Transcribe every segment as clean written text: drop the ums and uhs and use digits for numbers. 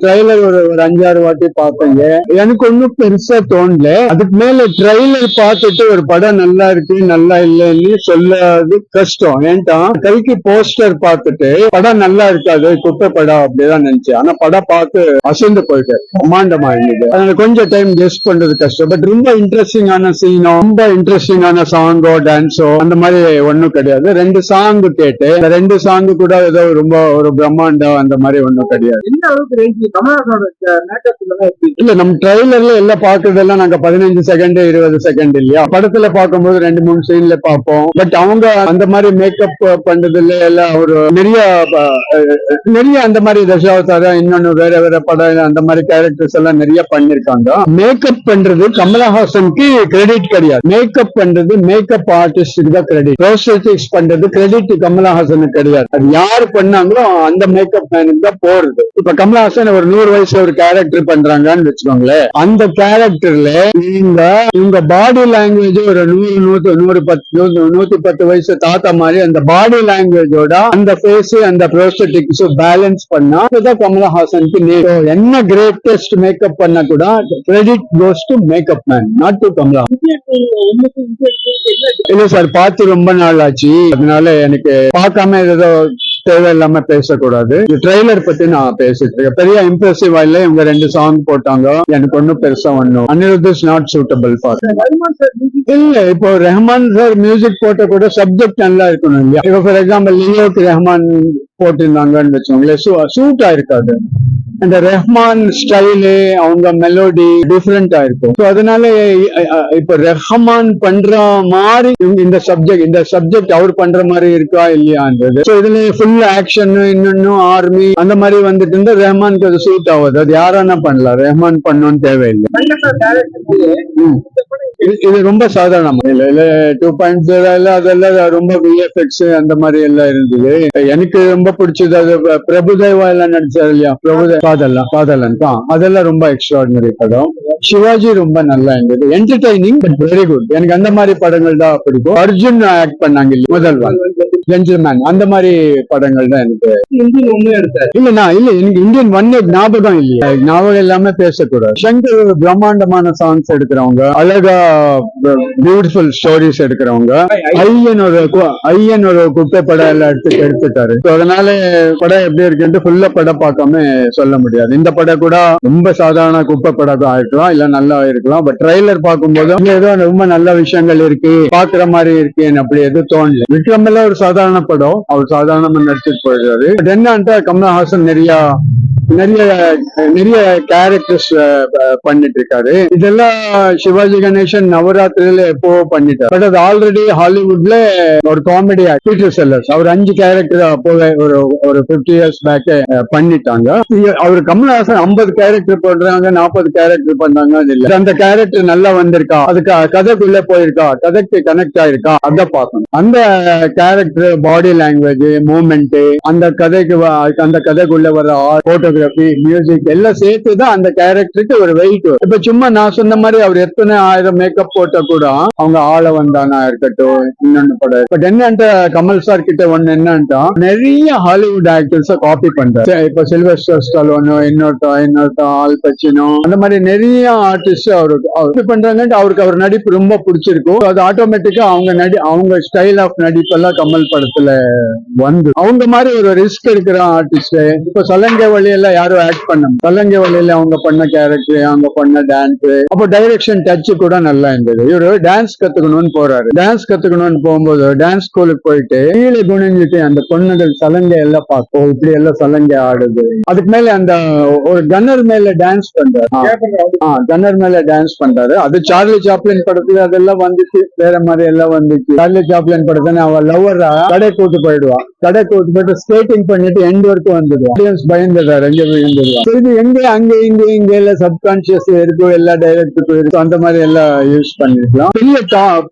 Trailer ஒரு 5-6 வாட்டி பார்த்தேங்க. எனக்கு ஒன்னும் பெருசா தோணல. அதுக்கு மேல ட்ரைலர் பார்த்துட்டு ஒரு படம் நல்லா இருக்கு நல்லா இல்லைன்னு சொல்லாது கஷ்டம். ஏன்டா கைக்கு போஸ்டர் பார்த்துட்டு படம் நல்லா இருக்காது, குப்பை படம் அப்படிதான் நினைச்சேன். ஆனா படம் பார்த்து அசந்து போயிட்டேன். பிரம்மாண்டமா இருந்தது. அதனால கொஞ்சம் டைம் கெஸ் பண்றது கஷ்டம். பட் ரொம்ப இன்ட்ரெஸ்டிங்கான சீனோ ரொம்ப இன்ட்ரெஸ்டிங்கான சாங்கோ டான்ஸோ அந்த மாதிரி ஒண்ணும் கிடையாது. 2 சாங் கேட்டு 2 சாங் கூட ஏதோ ரொம்ப ஒரு பிரம்மாண்டம் அந்த மாதிரி ஒண்ணும் கிடையாது. இல்ல நம்ம ட்ரைலர்ல எல்லாம் பாக்குறதெல்லாம் நாங்க 15 செகண்ட் 20 செகண்ட் இல்லையா, படத்துல பார்க்கும்போது 2-3 சீன்ல பார்ப்போம். பட் அவங்க அந்த மாதிரி மேக்கப் பண்றதுல எல்லாம் ஒரு நிறைய அந்த மாதிரி தசாவதாரம் இன்னொன்னு வேற வேற படம் அந்த மாதிரி கேரக்டர்ஸ் எல்லாம் நிறைய பண்ணிருக்காங்க. மேக்கப் பண்றது கமலஹாசனுக்கு கிரெடிட் கிடையாது. மேக்கப் பண்றது மேக்கப் ஆர்டிஸ்டுக்கு தான் கிரெடிட். ப்ரோஸ்தெட்டிக்ஸ் பண்றது கிரெடிட் கமலஹாசனுக்கு கிடையாது. அது யாரு பண்ணாங்களோ அந்த மேக்கப் மேனுக்கு தான் போறது. இப்ப கமலஹாசன் ஒரு 100 வயசுல ஒரு கேரக்டர் பண்றாங்கன்னு வச்சுக்கோங்களேன். அந்த கேரக்டர்ல இவங்க பாடி லாங்குவேஜ் ஒரு 110 வயசு தாத்தா மாதிரி அந்த பாடி லாங்குவேஜோட அந்த ஃபேஸ் அந்த ப்ரோஸ்தெட்டிக்ஸ் பேலன்ஸ் பண்ணா கமலஹாசனுக்கு என்ன கிரேட்டஸ்ட் மேக்கப் பண்ண கூட credit goes to makeup man, not to Kamalahasan. இல்ல சார், பார்த்து ரொம்ப நாள் ஆச்சு. அதனால எனக்கு பார்க்காம ஏதோ தேவையில்லாம பேசக்கூடாது. ட்ரெய்லர் பத்தி நான் பேசிட்டு இருக்கேன். பெரிய இம்ப்ரெசிவ் இல்ல. இவங்க 2 சாங் போட்டாங்க. எனக்கு ஒன்னும் பெருசா ஒண்ணும் Anirudh is not suitable for. இல்ல இப்போ ரஹ்மான் சார் மியூசிக் போட்ட கூட சப்ஜெக்ட் நல்லா இருக்கணும் இல்லையா. இப்போ ஃபார் எக்ஸாம்பிள் லியோக்கு ரஹ்மான் போட்டிருந்தாங்கன்னு வச்சுக்கோங்களேன், சூட்டா இருக்காது. அந்த ரஹ்மான் ஸ்டைலு அவங்க மெலோடி டிஃபரெண்டா இருக்கும். அதனால இப்ப ரஹ்மான் பண்ற மாதிரி இந்த சப்ஜெக்ட் அவர் பண்ற மாதிரி இருக்கா இல்லையான்றது. இதுல ஃபுல் ஆக்ஷன் இன்னொன்னும் ஆர்மி அந்த மாதிரி வந்துட்டு இருந்தா ரஹ்மானுக்கு அது சூட் ஆகுது. அது யாரானா பண்ணலாம், ரஹ்மான் பண்ணணும்னு தேவையில்லை. இது ரொம்ப சாதாரணமா இல்ல 2.0 அதெல்லாம் ரொம்ப விஎஃப்எக்ஸ் அந்த மாதிரி எல்லாம் இருந்தது. எனக்கு ரொம்ப பிடிச்சது அது பிரபுதேவா எல்லாம் நடிச்சாரு இல்லையா, காதலன் தான். அதெல்லாம் ரொம்ப எக்ஸ்ட்ராடினரி படம். சிவாஜி ரொம்ப நல்லா இருந்தது, என்டர்டைனிங் பட் வெரி குட். எனக்கு அந்த மாதிரி படங்கள் தான் பிடிக்கும். அர்ஜுன் ஆக்ட் பண்ணாங்க இல்லையா, முதல்வன், ஜென்டில்மேன், அந்த மாதிரி படங்கள் தான் எனக்கு. எனக்கு இந்தியன் 1 ஞாபகம் இல்லையா, ஞாபகம் எல்லாமே பேசக்கூடாது. சங்கர் பிரம்மாண்டமான சாங்ஸ் எடுக்கிறவங்க, அழகா பியூட்டிஃபுல் ஸ்டோரிஸ் எடுக்கிறவங்க. ஐயன் ஒரு குப்பை படம் எல்லாம் எடுத்துட்டாரு. அதனால படம் எப்படி இருக்குன்னு ஃபுல்லா படம் பார்க்காம சொல்ல முடியாது. இந்த படம் கூட ரொம்ப சாதாரண குப்பை படம் ஆயிருக்கலாம், இல்ல நல்லா இருக்கலாம். பட் ட்ரெய்லர் பார்க்கும்போது ஏதோ ரொம்ப நல்ல விஷயங்கள் இருக்கு, பாக்குற மாதிரி இருக்கு, அப்படி எதுவும் தோணல. விக்ரம் எல்லாம் ஒரு சாதாரண படம், அவர் சாதாரணமா நடிச்சுட்டு போயிடுறாரு. பட் என்னன்ட்டு கமலஹாசன் நிறைய கேரக்டர்ஸ் பண்ணிட்டு இருக்காரு. இதெல்லாம் சிவாஜி கணேசன் நவராத்திரியில எப்போ பண்ணிட்டார். பட் அது ஆல்ரெடி ஹாலிவுட்ல ஒரு காமெடி பீட்டர் செல்லர்ஸ் அவர் 5 கேரக்டர் அப்போவே ஒரு 50 இயர்ஸ் பேக் பண்ணிட்டாங்க. அவர் கமலஹாசன் 50 கேரக்டர் பண்றாங்க, 40 கேரக்டர் பண்றாங்க. இல்ல அந்த கேரக்டர் நல்லா வந்திருக்கா, அதுக்கு கதைக்குள்ள போயிருக்கா, கதைக்கு கனெக்ட் ஆயிருக்கா, அதை பார்க்கணும். அந்த கேரக்டர் பாடி லாங்குவேஜ் மூமெண்ட், அந்த கதைக்குள்ள வர போட்டோகிராஃபி மியூசிக் எல்லாம் சேர்த்துதான் அந்த கேரக்டருக்கு ஒரு வெயிட். இப்ப சும்மா நான் சொன்ன மாதிரி அவர் எத்தனை 1000 மேக்கப் போட்டா கூட அவங்க ஆள வந்தானா இருக்கட்டும் இன்னொன்னு படம். பட் என்னன்ட்டு கமல் சார் கிட்ட ஒண்ணு என்னன்ட்டா நிறைய ஹாலிவுட் ஆக்டர்ஸ காப்பி பண்றாரு. இப்ப சில்வஸ்டர் ஸ்டாலோனோ, இன்னொருத்த ஆல் பச்சினோ, அந்த மாதிரி நிறைய ஆர்டிஸ்ட் அவருக்கு பண்றாங்க. அவருக்கு அவர் நடிப்பு ரொம்ப பிடிச்சிருக்கும். அது ஆட்டோமேட்டிக்கா அவங்க ஸ்டைல் ஆஃப் நடிப்பெல்லாம் கமல் படத்துல வந்து அவங்க மாதிரி ஒரு ரிஸ்க் எடுக்கிற ஆர்டிஸ்ட். இப்ப சலங்கை வழியெல்லாம் யாரும் ஆக்ட் பண்ண, சலங்கை வழியில அவங்க பண்ண கேரக்டர், அவங்க பண்ண டான்ஸ், அப்போ டைரக்ஷன் டச் கூட நல்லா இருந்தது. இவரு டான்ஸ் கத்துக்கணும்னு போறாரு. டான்ஸ் கத்துக்கணும்னு போகும்போது டான்ஸ் ஸ்கூலுக்கு போயிட்டு கீழே குனிஞ்சிட்டு அந்த பொண்ணுகள் சலங்கை எல்லாம் பார்ப்போம், இப்படி எல்லாம் சலங்கை ஆடுது. அதுக்கு மேல அந்த ஒரு கன்னர் மேல டான்ஸ் பண்றாரு. அது சார்லி சாப்ளின் படத்துல அதெல்லாம் வந்துச்சு, வேற மாதிரி எல்லாம் வந்துச்சு. சார்லி சாப்ளின் படத்துல அவ லவர் கடை கூட்டு போயிட்டு ஸ்கேட்டிங் பண்ணிட்டு எண்ட் வரைக்கும் வந்துடுவான். பயந்துடுறாரு, அங்க இங்க எல்லாம் சப்கான்சியஸ் இருக்கும், எல்லா டைரக்டருக்கும் இருக்கும். அந்த மாதிரி எல்லாம் யூஸ் பண்ணிருக்கலாம்.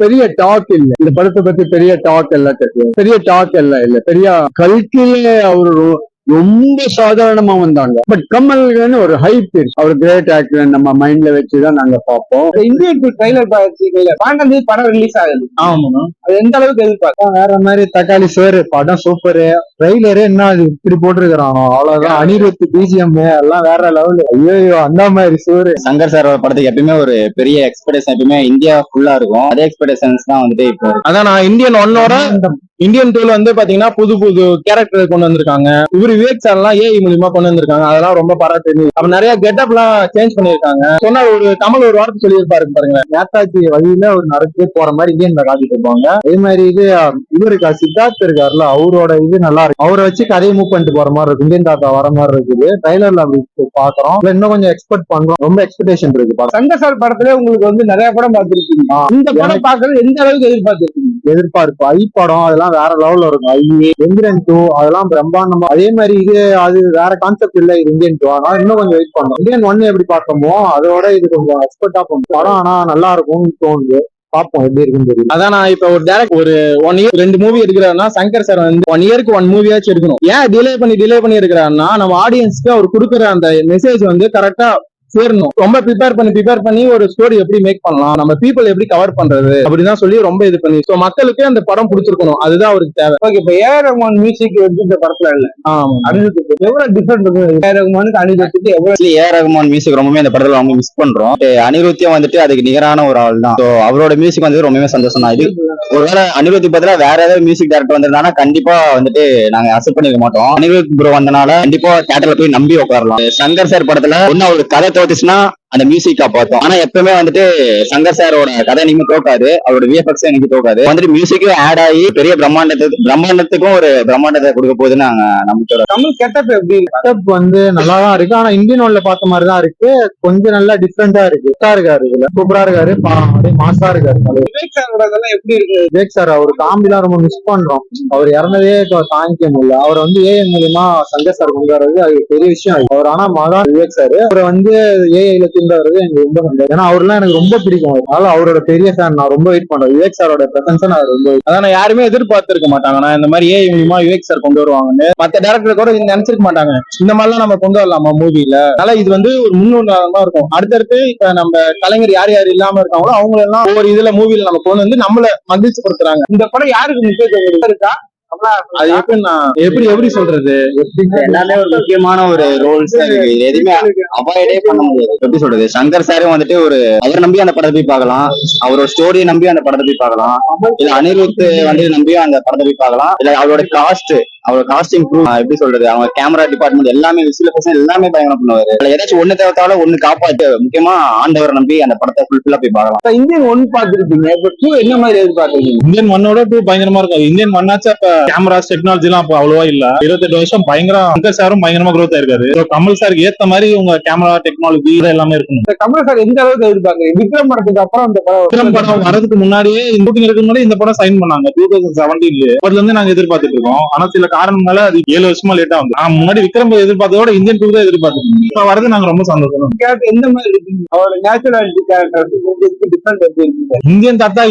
பெரிய டாக் இல்ல இந்த படத்தை பத்தி, பெரிய டாக் எல்லாம் தெரியும். பெரிய டாக் எல்லாம் இல்ல. பெரிய கல்கிலே அவரு ரொம்ப சாதாரணமா வந்தாங்க. பட் கமல்னு ஒரு ஹைப் இருக்கு, அவர் கிரேட் ஆக்டர் நம்ம மைண்ட்ல வச்சுதான் நாங்க பார்ப்போம். இந்தியன் டூ ட்ரைலர் பார்த்தீங்க, 12 படம் ரிலீஸ் ஆகுது. ஆமா, அது எந்த அளவுக்கு எதிர்பார்க்கும்? வேற மாதிரி தக்காளி சோறு படம் சூப்பரு. ட்ரெய்லரே என்ன அது இப்படி போட்டிருக்கிறானோ அவ்வளவுதான். அனிருத் பிஜிஎம் எல்லாம் வேற லெவல். ஐயோ அந்த மாதிரி சோறு. சங்கர் சார் படத்துக்கு எப்பயுமே ஒரு பெரிய எக்ஸ்பெக்டேஷன் எப்பயுமே இந்தியா ஃபுல்லா இருக்கும். அதே எக்ஸ்பெக்டேஷன்ஸ் தான் வந்துட்டு இப்போ. அதான் நான் இந்தியன் 1ஓட இந்தியன் 2ல வந்து பாத்தீங்கன்னா புது புது கேரக்டர் கொண்டு வந்திருக்காங்க. இவரு விவேக் சார் எல்லாம் ஏஐ மூலியமா கொண்டு வந்திருக்காங்க. அதெல்லாம் ரொம்ப பாராட்டு. அப்ப நிறைய கெட்டப் எல்லாம் சேஞ்ச் பண்ணிருக்காங்க. சொன்னா ஒரு தமிழ் ஒரு வார்த்தை சொல்லியிருப்பாரு பாருங்க, நேதாஜி வழியில ஒரு நடத்தி போற மாதிரி இந்தியன்ல காட்டிட்டு இருப்பாங்க. அதே மாதிரி இது இருக்கா, சித்தார்த் இருக்காருல்ல, அவரோட இது நல்லா இருக்கு. அவரை வச்சு கதையை மூவ் பண்ணிட்டு போற மாதிரி இருக்கு. இந்தியன் தாத்தா வர மாதிரி இருக்குது ட்ரைலர்ல. அப்படி பாக்குறோம். இன்னும் கொஞ்சம் எக்ஸ்பெக்ட் பண்றோம். ரொம்ப எக்ஸ்பெக்டேஷன் இருக்கு. சங்கர் சார் படத்துல உங்களுக்கு வந்து நிறைய படம் பார்த்திருக்கீங்க. இந்த படம் பாக்குறது எந்த அளவுக்கு எதிர்பார்த்திருக்கீங்க? எதிர்பார்ப்பு ஐ படம் அதெல்லாம் வேற லெவல்ல இருக்கும். ஐ எந்திரன் 2 அதெல்லாம் பிரம்மாண்டமா. அதே மாதிரி அது வேற கான்செப்ட் இல்ல இது இந்தியன் 2. ஆனா இன்னும் கொஞ்சம் வெயிட் பண்ணணும். இந்தியன் 1 எப்படி பார்த்தோமோ அதோட இது கொஞ்சம் எக்ஸ்பெக்டா பண்ணும் படம். ஆனா நல்லா இருக்கும்னு தோணுது. பாப்போம் எப்படி இருக்குன்னு தெரியும். அதான் நான் இப்ப ஒரு டேரக்ட் ஒரு 1 இயர் 2 மூவி எடுக்கிறாருன்னா சங்கர் சார் வந்து 1 இயருக்கு 1 மூவியாச்சும் எடுக்கணும். ஏன் டிலே பண்ணி எடுக்கிறாருன்னா நம்ம ஆடியன்ஸ்க்கு அவர் கொடுக்குற அந்த மெசேஜ் வந்து கரெக்டா சேரணும். ரொம்ப ப்ரிப்பேர் பண்ணி ஒரு ஸ்டோரி எப்படி மேக் பண்ணலாம், நம்ம பீப்புள் எப்படி கவர் பண்றது அப்படிதான் சொல்லி ரொம்ப இது பண்ணி மக்களுக்கு அந்த படம் பிடிச்சிருக்கணும். அதுதான் அவருக்கு தேவை. ஓகே, இப்ப ஏஆர் ரஹ்மான் மியூசிக் வந்து இந்த படத்துல இல்ல. அனிருத்துக்கு எவ்வளவு டிஃபரெண்ட் இருக்கு? ஏஆர் ரஹ்மானுக்கு அனிருத்துக்கு எவ்வளவு? ஏஆர் ரஹ்மான் மியூசிக் ரொம்பவே இந்த படத்துல ரொம்ப மிஸ் பண்றோம். அனிருத்தியம் வந்துட்டு அதுக்கு நிகரான ஒரு ஆள் தான். அவரோட மியூசிக் வந்து ரொம்பவே சந்தோஷம் தான். இது ஒருவேளை அனிருத் பதிலா வேற ஏதாவது மியூசிக் டைரக்டர் வந்திருந்தாங்கன்னா கண்டிப்பா வந்துட்டு நாங்க அக்செப்ட் பண்ணிக்க மாட்டோம். அனிருத் ப்ரோ வந்தனால கண்டிப்பா தியேட்டர்ல போய் நம்பி உட்காரலாம். சங்கர் சார் படத்துல ஒன்னும் அவருக்கு கதை தோத்துச்சுன்னா அந்த மியூசிக்கா பார்த்தோம். ஆனா எப்பவுமே வந்துட்டு சங்கர் சாரோட கதை நீங்க தோக்காது, அவரோட விஎஃப்எக்ஸ் எனக்கு தோக்காது. வந்துட்டு மியூசிக்கும் ஆட் ஆகி பெரிய பிரம்மாண்டத்துக்கும் ஒரு பிரம்மாண்டத்தை கொடுக்க போகுதுன்னு நாங்க நம்பிக்கை. தமிழ் கெட்டப் எப்படி? கெட்டப் வந்து நல்லாதான் இருக்கு. ஆனா இந்தியன் 1ல பார்த்த மாதிரிதான் இருக்கு. கொஞ்சம் நல்லா டிஃப்ரெண்டா இருக்கு. இருக்காரு, இதுல சூப்பரா இருக்காரு, மாசா இருக்காரு. விவேக் சாரோட எப்படி இருக்கு? விவேக் சார் அவர் காமெடிலாம் ரொம்ப மிஸ் பண்றோம். அவர் இறந்ததே தாங்கிக்க முடியல. அவர் வந்து ஏஐ மூலியமா சங்கர் சார் கொண்டு வர்றது அது பெரிய விஷயம். அவர் ஆனா மகன் விவேக் சார் அவரை வந்து ஏஐல வருது எனக்கு ரொம்ப சந்தோஷம். ஏன்னா அவர்லாம் எனக்கு ரொம்ப பிடிக்கும். அதனால அவரோட பெரிய ஃபேன். நான் ரொம்ப வெயிட் பண்றேன். விவேக் சாரோட பிரசன்ஸ் நான் ரொம்ப அதான் யாருமே எதிர்பார்த்திருக்க மாட்டாங்க. நான் இந்த மாதிரி ஏஐ மூலியமா விவேக் சார் கொண்டு வருவாங்கன்னு மத்த டேரக்டர் கூட நினைச்சிருக்க மாட்டாங்க. இந்த மாதிரிலாம் நம்ம கொண்டு வரலாமா மூவில? அதனால இது வந்து ஒரு முன்னுதாரணமா இருக்கும். அடுத்தடுத்து இப்ப நம்ம கலைஞர் யார் யார் இல்லாம இருக்காங்களோ அவங்க எல்லாம் ஒவ்வொரு இதுல மூவில நம்ம கொண்டு வந்து நம்மள மகிழ்ச்சி கொடுக்குறாங்க. இந்த படம் யாருக்கு முக்கியத்துவம் இருக்கா? அது எப்படி சொல்றது, எல்லாமே ஒரு முக்கியமான ஒரு ரோல்ஸ். எதுவுமே அவாய்டே பண்ண முடியாது. எப்படி சொல்றது, சங்கர் சாரும் வந்துட்டு அவர் நம்பி அந்த படத்தை போய் பார்க்கலாம், அவரோட ஸ்டோரியை நம்பி அந்த படத்தை போய் பார்க்கலாம், இல்ல அனிருத் வந்து நம்பி அந்த படத்தை போய் பார்க்கலாம், இல்ல அவரோட காஸ்டிங் எப்படி சொல்றது, அவங்க கேமரா டிபார்ட்மெண்ட் எல்லாமே விசில் பர்சன் எல்லாமே பயங்கரம் பண்ணுவாரு. அதுல ஏதாச்சும் ஒண்ணு தேவைத்தாலும் ஒண்ணு காப்பாத்து முக்கியமா ஆண்டவரை நம்பி அந்த படத்தை ஃபுல்ஃபில்லா போய் பார்க்கலாம். இந்தியன் 1 பாத்துருப்பீங்க, இப்ப 2 என்ன மாதிரி எதிர்பார்த்தீங்க? இந்தியன் 1ஓட 2 பயங்கரமா இருக்கும். இந்தியன் 1 கேமராஸ் டெக்னாலஜி எல்லாம் அப்ப அவ்வளவா இல்ல. 28 வருஷம் பயங்கரம் சங்கர் சாரும் பயங்கரமா growth ஆயிருக்காரு. கமல் சாருக்கு ஏத்த மாதிரி உங்க கேமரா டெக்னாலஜி எல்லாமே இருக்கணும். கமல் சார் எந்த அளவுக்கு எதிர்பார்க்கறீங்க? விக்ரம் படத்துக்கு அப்புறம் இந்த படம் வரதுக்கு முன்னாடியே ஷூட்டிங் இருக்கு முன்னாடி இந்த படம் சைன் பண்ணாங்க 2017. அதுல இருந்து நாங்க எதிர்பார்த்துட்டு இருக்கோம். ஆனா சில காரணங்களால அது 7 வருஷமா லேட்டா வந்து. நான் முன்னாடி விக்ரம் எதிர்பார்த்ததோட இந்தியன் 2 தான் எதிர்பார்த்துட்டு இருக்கோம். இப்ப வரது நாங்க ரொம்ப சந்தோஷம். எந்த மாதிரி இருக்கு அவரோட நேச்சுரலிட்டி கேரக்டர் டிஃபரெண்ட் எப்படி இருக்கு? இந்தியன் தாத்தா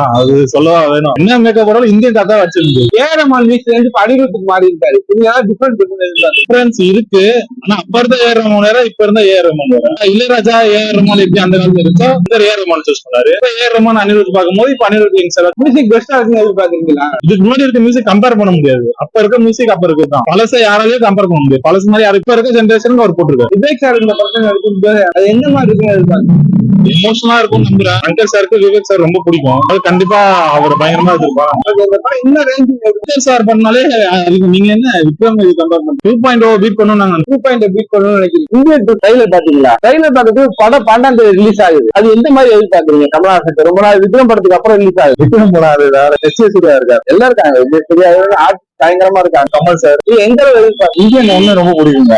தான் அது சொல்லவா வேணும். என்ன மேக்கப் போடாலும் இந்தியன் தாத்தா வச்சிருந்து ஏரமான் வீட்டுல இருந்து அனிருத்துக்கு மாறி இருக்காரு. டிஃபரன்ஸ் இருக்கு. ஆனா அப்ப இருந்த ஏஆர் ரஹ்மான் வேற, இப்ப இருந்த ஏஆர் ரஹ்மான் வேற. இளையராஜா ஏஆர் ரஹ்மான் எப்படி அந்த காலத்துல இருக்கோ ஏஆர் ரஹ்மான் சூஸ் பண்ணாரு. ஏஆர் ரஹ்மான் அனிருத் பார்க்கும்போது இப்ப அனிருத் மியூசிக் பெஸ்டா இருக்குன்னு எதிர்பார்க்கறீங்களா? இதுக்கு முன்னாடி இருக்க மியூசிக் கம்பேர் பண்ண முடியாது. அப்ப இருக்க மியூசிக் அப்ப இருக்குதான். பழசை யாராலையும் கம்பேர் பண்ண முடியாது. பழசு மாதிரி யாரும் இப்ப இருக்க ஜெனரேஷனுக்கு அவர் போட்டிருக்காரு. விவேக் சார் இந்த படத்துல இருக்கும்போது அது எந்த மாதிரி இருக்குன்னு எதிர்பார்க்கறீங்க? எமோஷனலா இருக்கும் நம்புறேன். சங்கர் சாருக்கு விவேக் சார் ரொம்ப பிடிக்கும். அது கண்டிப்பா அவர் பயங்கரமா இருப்பாங்க. இன்னும் ரேஞ்ச் சார் பண்ணாலே நீங்க என்ன விக்ரம் கம்பேர் பண்ண 2.0 பீட் பண்ணணும். நாங்க 2.0 பீட் பண்ணணும்னு நினைக்கிறேன். இந்தியன் 2 ட்ரைலர் பாத்தீங்களா? ட்ரைலர் பார்த்துட்டு படம் 12 ரிலீஸ் ஆகுது. அது எந்த மாதிரி எதிர்பார்க்கறீங்க? கமலஹாசன் ரொம்ப நாள் விக்ரம் படத்துக்கு அப்புறம் ரிலீஸ் ஆகுது. விக்ரம் போனாரு, சூர்யா இருக்காரு, எல்லாம் இருக்காங்க. பயங்கரமா இருக்காங்க. கமல் சார் எந்த இந்தியன் 1 ரொம்ப பிடிக்குங்க.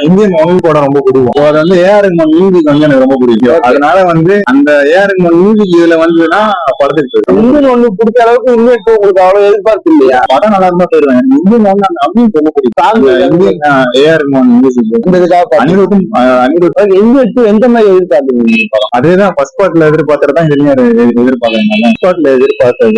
இந்தியன் 1 படம் ரொம்ப பிடிக்கும். அது வந்து ஏஆர் ரஹ்மான் மியூசிக் வந்து எனக்கு ரொம்ப பிடிக்கும். அதனால வந்து அந்த ஏஆர் ரஹ்மான் மியூசிக் இதுல வந்துன்னா படத்துக்கு இந்தியன் 1 பிடிச்ச அளவுக்கு இந்தியன் 2 உங்களுக்கு அவ்வளவு எதிர்பார்ப்பு இல்லையா? படம் நல்லா இருந்தா போயிருவேன். இந்தியன் 1 அந்த அபியும் ரொம்ப பிடிக்கும். ஏஆர் ரஹ்மான் மியூசிக் அனிருத்தும் இந்தியன் 2 எந்த மாதிரி எதிர்பார்க்குறீங்க? அதேதான் ஃபர்ஸ்ட் பார்ட்ல எதிர்பார்க்கறதா எதிர்பார்க்கறேன். ஃபர்ஸ்ட் பார்ட்ல எதிர்பார்த்த